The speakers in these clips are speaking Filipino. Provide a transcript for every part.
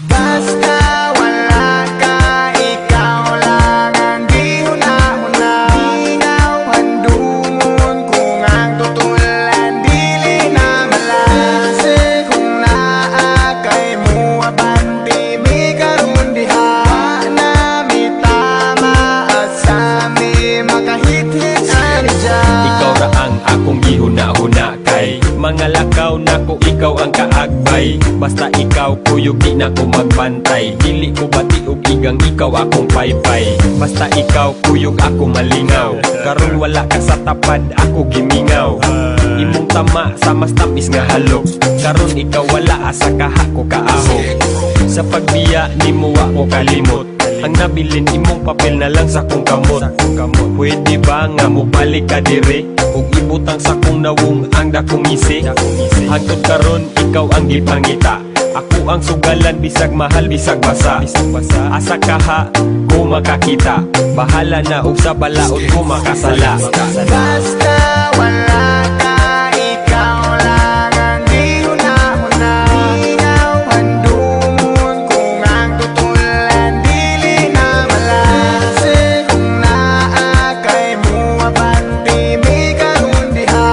Basta wala ka, ikaw lang ang di huna-huna. Ingaw handungon kung ang tutulan dili na malase. Kung naa kay mo abanti mi karon diha na mi tama asami makahit-hit ani dyan. Ikaw ra ang akong gihuna-huna kay mga lakaw nako ikaw ang kaagbay. Basta ikaw kuyog di na ko magbantay. Dili ko bati og igang ikaw akong paypay. Basta ikaw kuyog ako malingaw. Karon wala ka sa tapad ako gimingaw. Imong tama sa mas tapis nga halok. Karon ikaw wala asa kaha ko kaaho. Sa pagbiya nimo wa ko kalimot. Ang nabilin imong papel na lang sa kong kamot. Pwede ba nga mo balik ka dire ug ibutang sa kong nawong ang dakong isi. Hangtod karon ikaw ang gipangita. Ako ang sugalan bisag mahal bisag basa. Asa kaha ko makakita. Bahala na ug sa balaod ko makasala. Basta wala ka, ikaw lang ang di huna-huna. Ingaw handungon kung ang tutulan dili na malase. Kung naa kay mo abanti mi karon diha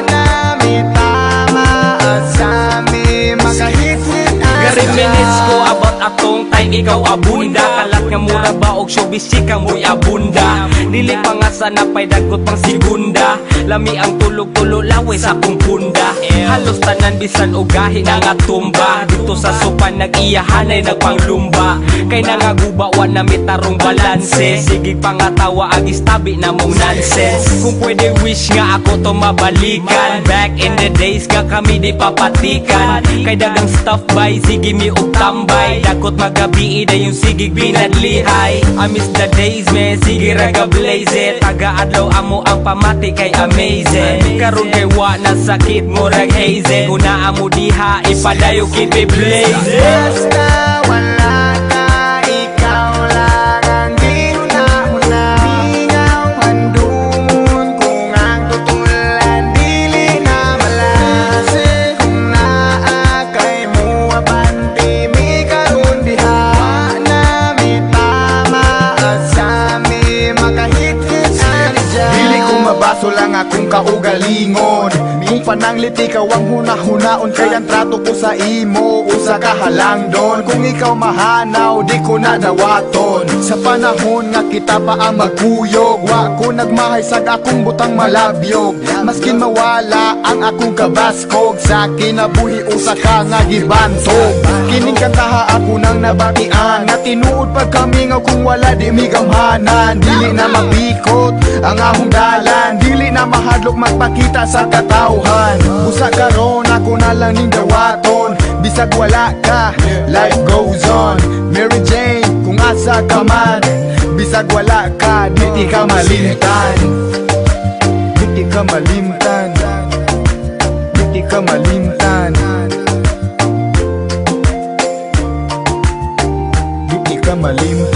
na mi tama asami makahit-hit Gari minutes ko about atong time ikaw abunda. Kalat nga mura ba og showbiz chika mo'y abunda. Dili pa nga sana pay dagot pang segunda. Lami ang tulog-tulo laway sa akong punda. Halos tanan bisan og gahi na nga tumba. Dito sa sopan nag-iyahanay nagpanglumba. Kay nangagubawan na mitarong balanse. Sige pa nga tawa ag istabi na mong nonsense. Kung pwede wish nga ako to mabalikan. Back in the days nga kami di papatikan. Kay dagang stuff by sige mi og tambay. Dagot magabi ida yung sigig binadlihay. I miss the days man, sige raga blaze it. Taga-adlaw amo ang pamati kay amazing. Karon kay wa na sakit mo rag haze. Kung naa mo diha ipadayo keep it blazing. Basta wala ka, ikaw lang ang di huna-huna. Ingaw handungon kung ang tutulan dili na malase. Kung naa kay mo abanti mi karon diha na mi tama asami makahit-hit ani dyan. Dili ko mabaso lang akong kaugalingon. Kung panangliti ka ang huna-hunaon kay ang trato ko sa imo usa ka halang don. Kung ikaw mahanaw di ko na dawaton. Sa panahon nga kita pa ang magkuyog, wa ko nagmahay sad akong butang malabyog. Maskin mawala ang akong kabaskog, sa kinabuhi usa ka nga gibantog. Kining kantaha ako nang nabatian nga tinuod pag kami nga kung wala di mi gamhanan. Dili na mapikot ang ahong dalan, dili na mahadlok magpakita sa katawhan. Usa karon ako na lang ning dawaton. Bisag wala ka, life goes on. Mary Jane, kung asa ka man. Bisag wala ka, di ka malimtan. Di ka malimtan. Di ka malimtan. Di ka malimtan.